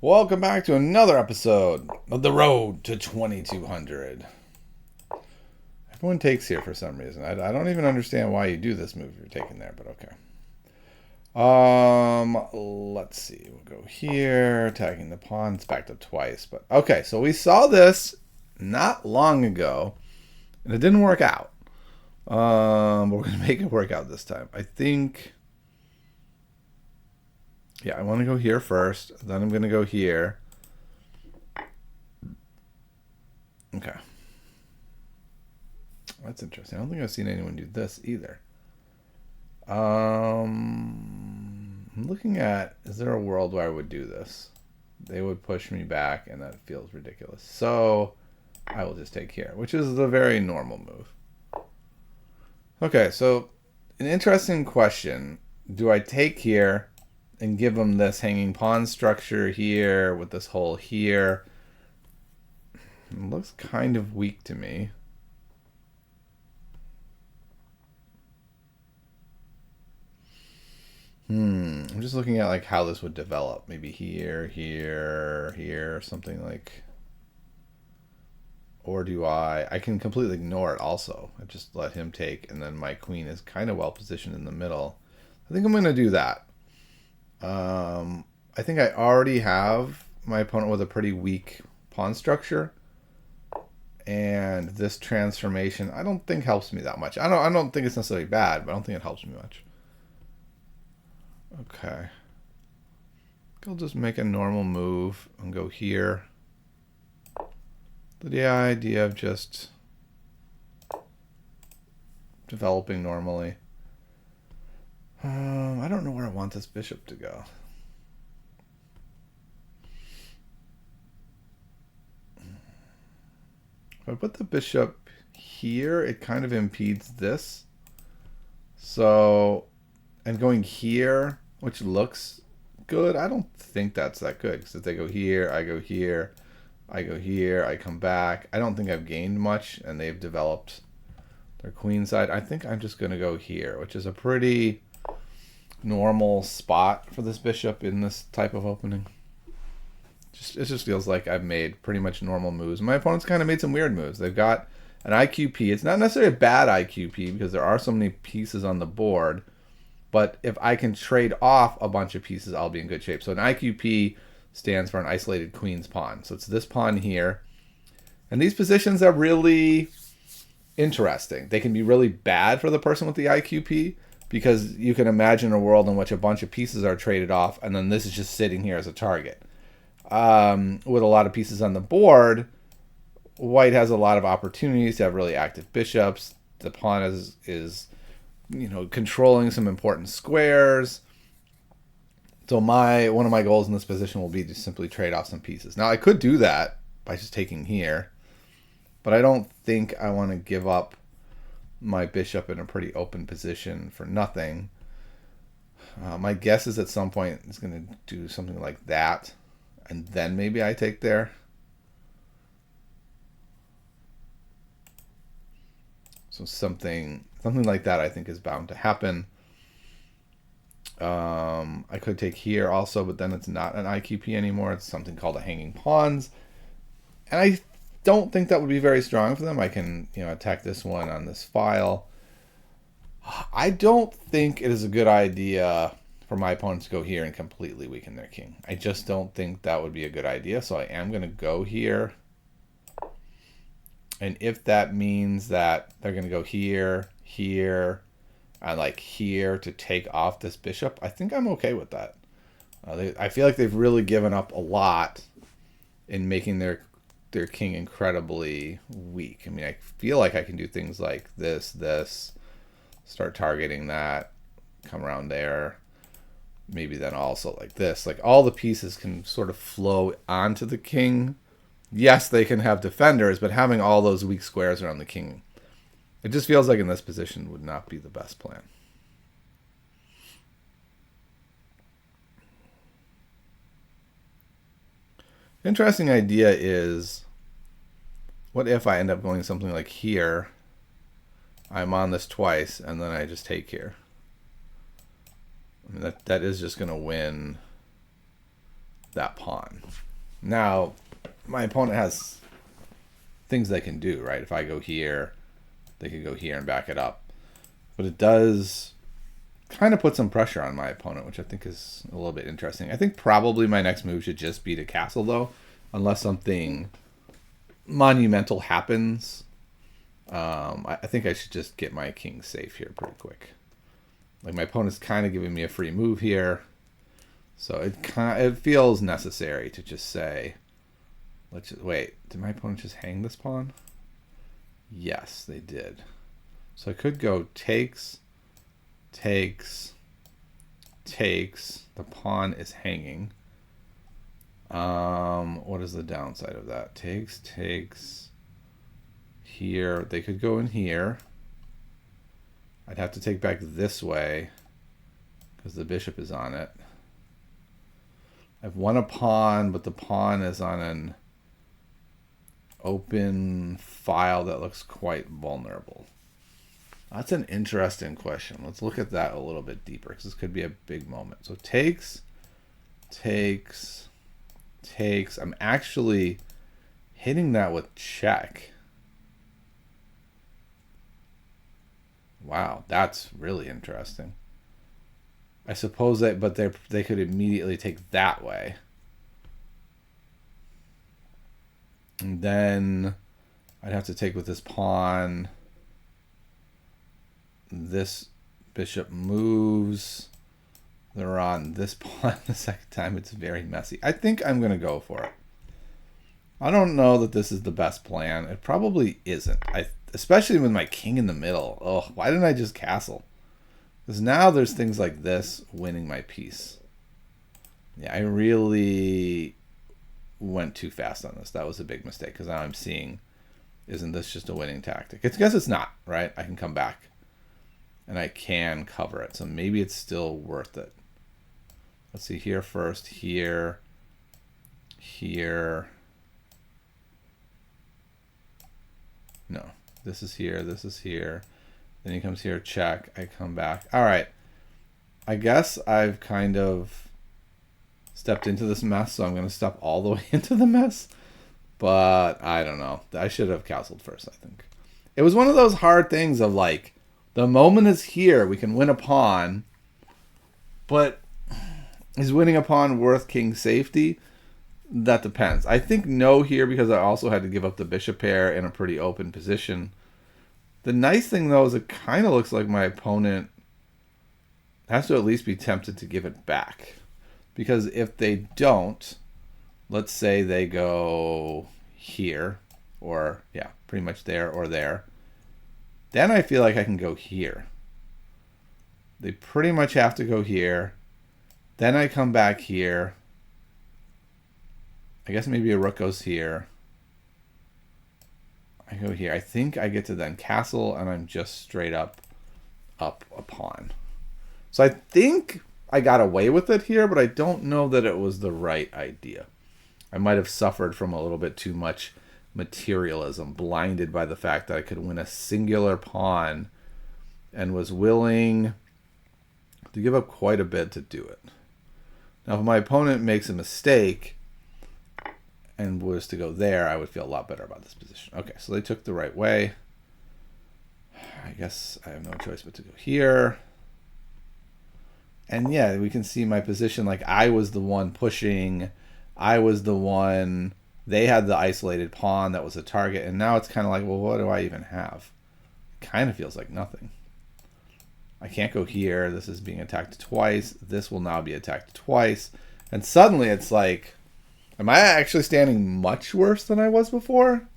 Welcome back to another episode of The Road to 2200. Everyone takes here for some reason. I don't even understand why you do this move you're taking there, but okay. Let's see. We'll go here, attacking the pawn. It's backed up twice, but okay. So we saw this not long ago, and it didn't work out. But we're gonna make it work out this time. I think. Yeah, I want to go here first. Then I'm gonna go here. Okay. That's interesting. I don't think I've seen anyone do this either. I'm looking at, is there a world where I would do this? They would push me back, and that feels ridiculous. So I will just take here, which is the very normal move. Okay, so an interesting question. Do I take here and give them this hanging pawn structure here with this hole here? It looks kind of weak to me. I'm just looking at like how this would develop. Maybe here, here, here, something like. Or do I can completely ignore it also. I just let him take, and then my queen is kind of well positioned in the middle. I think I'm going to do that. I think I already have my opponent with a pretty weak pawn structure. And this transformation, I don't think helps me that much. I don't think it's necessarily bad, but I don't think it helps me much. Okay. I'll just make a normal move and go here. The idea of just developing normally. I don't know where I want this bishop to go. If I put the bishop here, it kind of impedes this. So, and going here, which looks good, I don't think that's that good. Because if they go here, I go here, I go here, I come back. I don't think I've gained much, and they've developed their queen side. I think I'm just going to go here, which is a pretty normal spot for this bishop in this type of opening. It just feels like I've made pretty much normal moves. My opponent's kind of made some weird moves. They've got an IQP. It's not necessarily a bad IQP because there are so many pieces on the board. But if I can trade off a bunch of pieces, I'll be in good shape. So an IQP stands for an isolated queen's pawn. So it's this pawn here. And these positions are really interesting. They can be really bad for the person with the IQP because you can imagine a world in which a bunch of pieces are traded off and then this is just sitting here as a target. With a lot of pieces on the board, white has a lot of opportunities to have really active bishops. The pawn is controlling some important squares. So one of my goals in this position will be to simply trade off some pieces. Now I could do that by just taking here, but I don't think I want to give up my bishop in a pretty open position for nothing. My guess is at some point it's going to do something like that, and then maybe I take there. So something like that I think is bound to happen. I could take here also, but then it's not an IQP anymore. It's something called a hanging pawns. And I don't think that would be very strong for them. I can, attack this one on this file. I don't think it is a good idea for my opponent to go here and completely weaken their king. I just don't think that would be a good idea. So I am going to go here. And if that means that they're going to go here, here, and like here to take off this bishop, I think I'm okay with that. I feel like they've really given up a lot in making their king incredibly weak. I mean, I feel like I can do things like this, start targeting that, come around there, maybe then also like this. Like all the pieces can sort of flow onto the king. Yes, they can have defenders, but having all those weak squares around the king, it just feels like in this position would not be the best plan. Interesting idea is, what if I end up going something like here? I'm on this twice, and then I just take here. I mean, that is just going to win that pawn. Now, my opponent has things they can do, right? If I go here, they could go here and back it up. But it does kind of put some pressure on my opponent, which I think is a little bit interesting. I think probably my next move should just be to castle, though, unless something monumental happens. I think I should just get my king safe here pretty quick. Like, my opponent's kind of giving me a free move here. So it feels necessary to just say, let's just, wait, did my opponent just hang this pawn? Yes, they did. So I could go takes, takes, takes. The pawn is hanging. What is the downside of that? Takes, takes. Here, they could go in here. I'd have to take back this way because the bishop is on it. I've won a pawn, but the pawn is on an open file that looks quite vulnerable. That's an interesting question. Let's look at that a little bit deeper because this could be a big moment. So takes, takes, takes. I'm actually hitting that with check. Wow, that's really interesting. I suppose that, but they could immediately take that way. And then I'd have to take with this pawn. This bishop moves. They're on this pawn the second time. It's very messy. I think I'm going to go for it. I don't know that this is the best plan. It probably isn't. Especially with my king in the middle. Oh, why didn't I just castle? Because now there's things like this winning my piece. Yeah, I really went too fast on this. That was a big mistake because now I'm seeing, isn't this just a winning tactic? I guess it's not, right? I can come back and I can cover it. So maybe it's still worth it. Let's see, here first, here, here. No, this is here, this is here. Then he comes here, check, I come back. All right, I guess I've kind of stepped into this mess, so I'm going to step all the way into the mess. But I don't know. I should have castled first, I think. It was one of those hard things of like, the moment is here, we can win a pawn, but is winning a pawn worth king safety? That depends. I think no here because I also had to give up the bishop pair in a pretty open position. The nice thing, though, is it kind of looks like my opponent has to at least be tempted to give it back. Because if they don't, let's say they go here, or, yeah, pretty much there or there, then I feel like I can go here. They pretty much have to go here. Then I come back here. I guess maybe a rook goes here. I go here. I think I get to then castle, and I'm just straight up a pawn. So I think I got away with it here, but I don't know that it was the right idea. I might have suffered from a little bit too much materialism, blinded by the fact that I could win a singular pawn and was willing to give up quite a bit to do it. Now, if my opponent makes a mistake and was to go there, I would feel a lot better about this position. Okay, so they took the right way. I guess I have no choice but to go here. And yeah, we can see my position. Like, I was the one pushing. I was the one. They had the isolated pawn that was a target. And now it's kind of like, well, what do I even have? It kind of feels like nothing. I can't go here. This is being attacked twice. This will now be attacked twice. And suddenly it's like, am I actually standing much worse than I was before?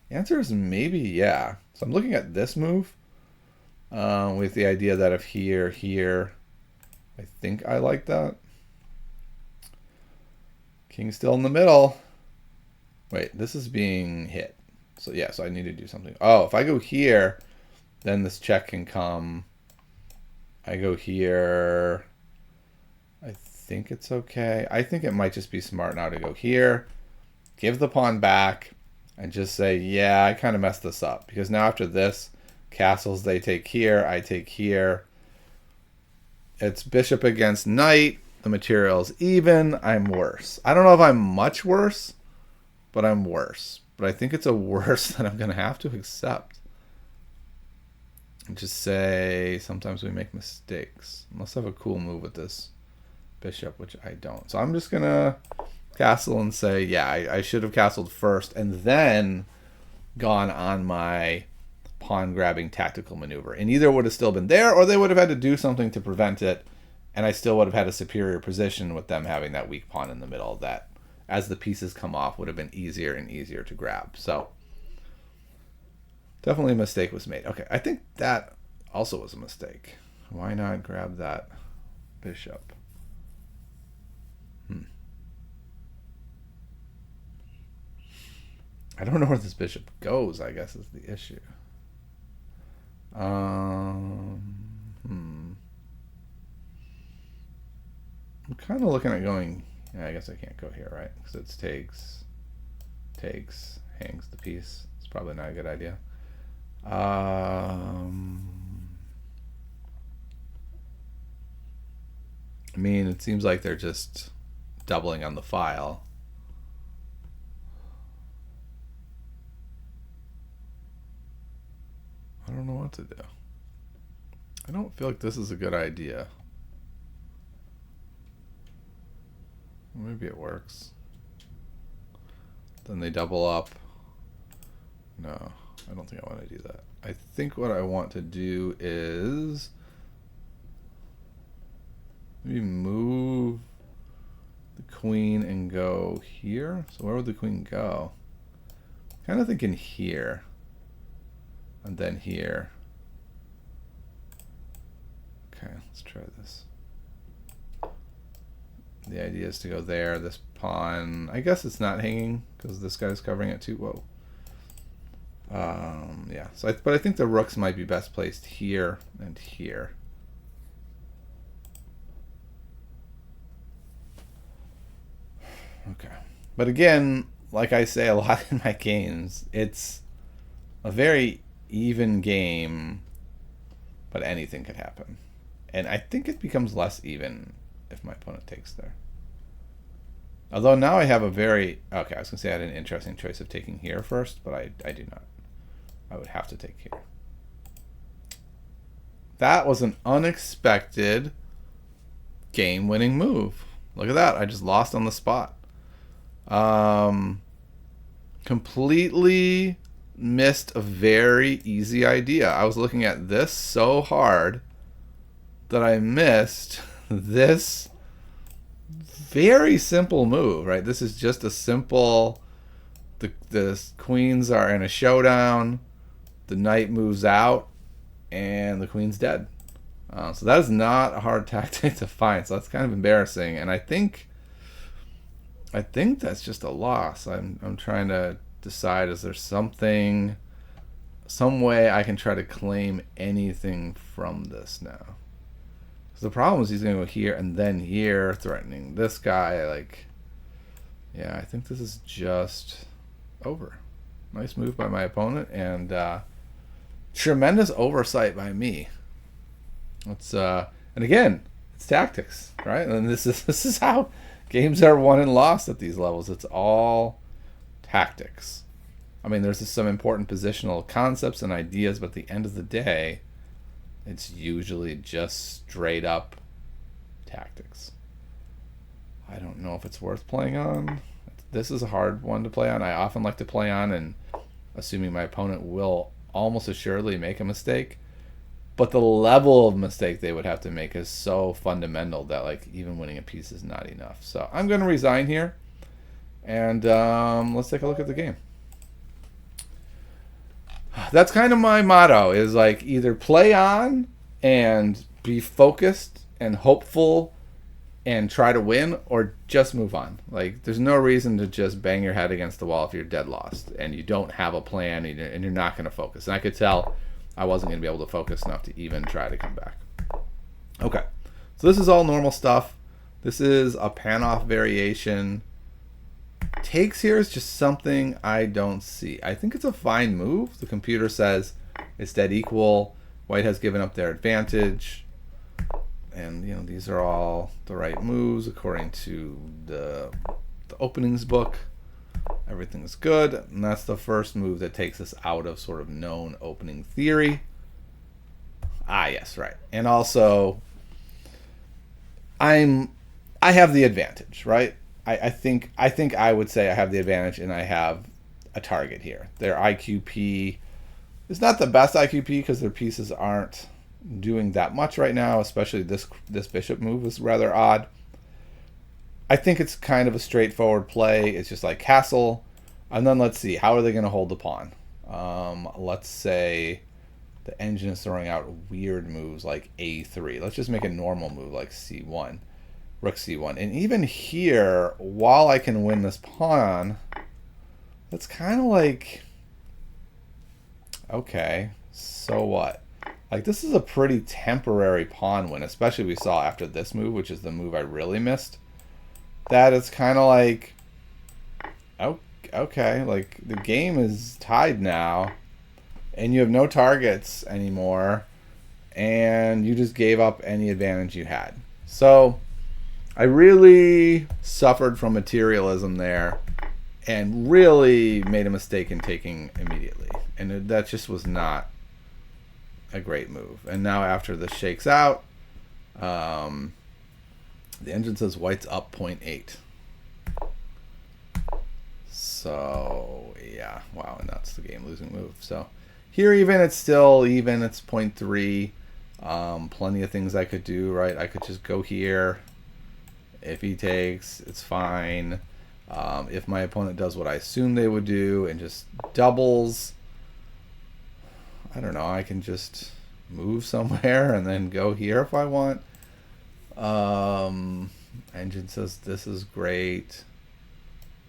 The answer is maybe yeah. So I'm looking at this move with the idea that if here, here, I think I like that. King still in the middle. Wait, this is being hit. So yeah, so I need to do something. Oh, if I go here, then this check can come. I go here. I think it's okay. I think it might just be smart now to go here, give the pawn back, and just say, yeah, I kind of messed this up. Because now after this, castles, they take here, I take here. It's bishop against knight. the materials even, I'm worse. I don't know if I'm much worse, but I'm worse. But I think it's a worse that I'm going to have to accept. And just say, sometimes we make mistakes. Unless I have a cool move with this bishop, which I don't. So I'm just going to castle and say, yeah, I should have castled first and then gone on my pawn grabbing tactical maneuver. And either would have still been there, or they would have had to do something to prevent it, and I still would have had a superior position with them having that weak pawn in the middle that, as the pieces come off, would have been easier and easier to grab. So definitely a mistake was made. Okay, I think that also was a mistake. Why not grab that bishop? I don't know where this bishop goes, I guess, is the issue. I'm kind of looking at going... Yeah, I guess I can't go here, right? Because it takes, hangs the piece. It's probably not a good idea. I mean, it seems like they're just doubling on the file. I don't know what to do. I don't feel like this is a good idea. Maybe it works. Then they double up. No, I don't think I want to do that. I think what I want to do is maybe move the queen and go here. So where would the queen go? Kind of thinking here. And then here. Okay, let's try this. The idea is to go there. This pawn, I guess it's not hanging because this guy's covering it too. Whoa. Yeah. So, but I think the rooks might be best placed here and here. Okay. But again, like I say a lot in my games, it's a very even game, but anything could happen. And I think it becomes less even if my opponent takes there. Although now I have a very... Okay, I was going to say I had an interesting choice of taking here first, but I do not. I would have to take here. That was an unexpected game-winning move. Look at that. I just lost on the spot. Completely missed a very easy idea. I was looking at this so hard that I missed this very simple move, right? This is just a simple... The queens are in a showdown. The knight moves out, and the queen's dead. So that is not a hard tactic to find. So that's kind of embarrassing, and I think that's just a loss. I'm trying to decide: is there some way I can try to claim anything from this now? So the problem is he's going to go here and then here, threatening this guy. Like, yeah, I think this is just over. Nice move by my opponent, and tremendous oversight by me. It's and again, it's tactics, right? And this is how games are won and lost at these levels. It's all tactics. I mean, there's some important positional concepts and ideas, but at the end of the day, it's usually just straight up tactics. I don't know if it's worth playing on. This is a hard one to play on. I often like to play on, and assuming my opponent will almost assuredly make a mistake. But the level of mistake they would have to make is so fundamental that like even winning a piece is not enough. So I'm going to resign here, and let's take a look at the game. That's kind of my motto, is like either play on and be focused and hopeful and try to win, or just move on. Like, there's no reason to just bang your head against the wall if you're dead lost and you don't have a plan and you're not going to focus. And I could tell I wasn't going to be able to focus enough to even try to come back. Okay, so this is all normal stuff. This is a Panoff variation. Takes here is just something I don't see. I think it's a fine move. The computer says it's dead equal. White has given up their advantage. And, you know, these are all the right moves according to the openings book. Everything's good. And that's the first move that takes us out of sort of known opening theory. Ah, yes, right. And also, I have the advantage, right? I think I would say I have the advantage, and I have a target here. Their IQP is not the best IQP because their pieces aren't doing that much right now, especially this bishop move is rather odd. I think it's kind of a straightforward play. It's just like castle. And then let's see, how are they going to hold the pawn? Let's say the engine is throwing out weird moves like a3. Let's just make a normal move like c1, rook c1. And even here, while I can win this pawn, that's kind of like, okay, so what? Like, this is a pretty temporary pawn win, especially we saw after this move, which is the move I really missed. That it's kind of like, oh, okay, like the game is tied now, and you have no targets anymore, and you just gave up any advantage you had. So I really suffered from materialism there, and really made a mistake in taking immediately, and that just was not a great move. And now after this shakes out, the engine says white's up 0.8. So yeah, wow, and that's the game losing move. So here even it's still even, it's 0.3. Plenty of things I could do, right? I could just go here. If he takes, it's fine. If my opponent does what I assume they would do and just doubles, I don't know, I can just move somewhere and then go here if I want. Engine says this is great.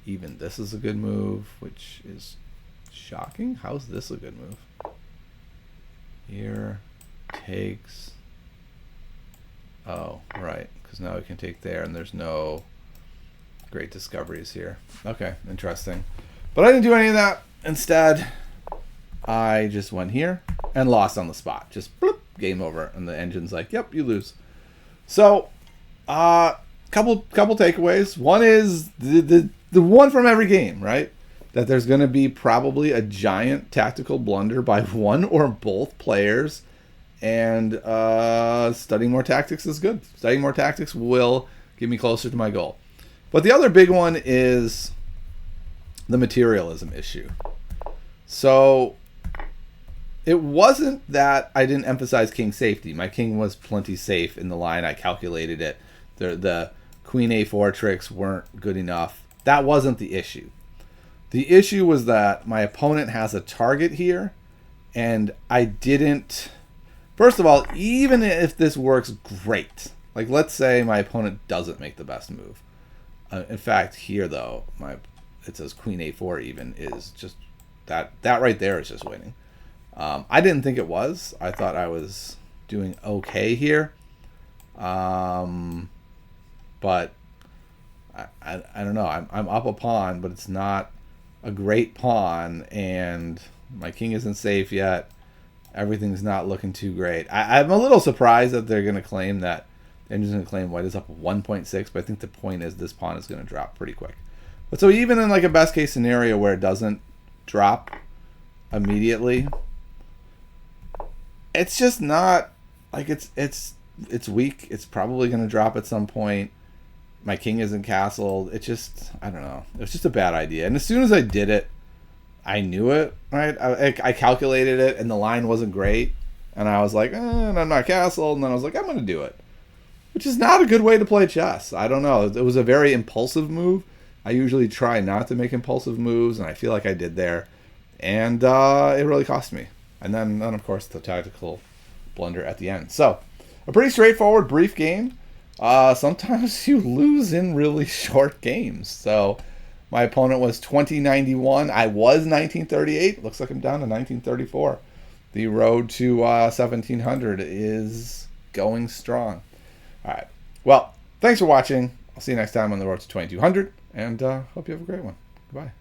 Even this is a good move, which is shocking. How's this a good move? Here, takes. Oh, right, because now we can take there and there's no great discoveries here. Okay, interesting. But I didn't do any of that. Instead, I just went here and lost on the spot. Just bloop, game over. And the engine's like, yep, you lose. So, couple takeaways. One is the one from every game, right? That there's going to be probably a giant tactical blunder by one or both players. And studying more tactics is good. Studying more tactics will get me closer to my goal. But the other big one is the materialism issue. So it wasn't that I didn't emphasize king safety. My king was plenty safe in the line. I calculated it. The queen a4 tricks weren't good enough. That wasn't the issue. The issue was that my opponent has a target here, and I didn't... First of all, even if this works great, like let's say my opponent doesn't make the best move. In fact, here though, it says queen a4 even is just that right there is just winning. I didn't think it was. I thought I was doing okay here, but I don't know. I'm up a pawn, but it's not a great pawn, and my king isn't safe yet. Everything's not looking too great. I'm a little surprised that they're going to claim that. They're just going to claim white is up 1.6, but I think the point is this pawn is going to drop pretty quick. But so even in like a best case scenario where it doesn't drop immediately, it's just not like it's weak. It's probably going to drop at some point. My king isn't castled. It just, I don't know. It was just a bad idea. And as soon as I did it, I knew it, right? I calculated it, and the line wasn't great. And I was like, and I'm not castled. And then I was like, I'm going to do it. Which is not a good way to play chess. I don't know. It was a very impulsive move. I usually try not to make impulsive moves, and I feel like I did there. And it really cost me. And then, of course, the tactical blunder at the end. So, a pretty straightforward, brief game. Sometimes you lose in really short games. So, my opponent was 2091. I was 1938. Looks like I'm down to 1934. The road to 1700 is going strong. All right. Well, thanks for watching. I'll see you next time on the road to 2200, and hope you have a great one. Goodbye.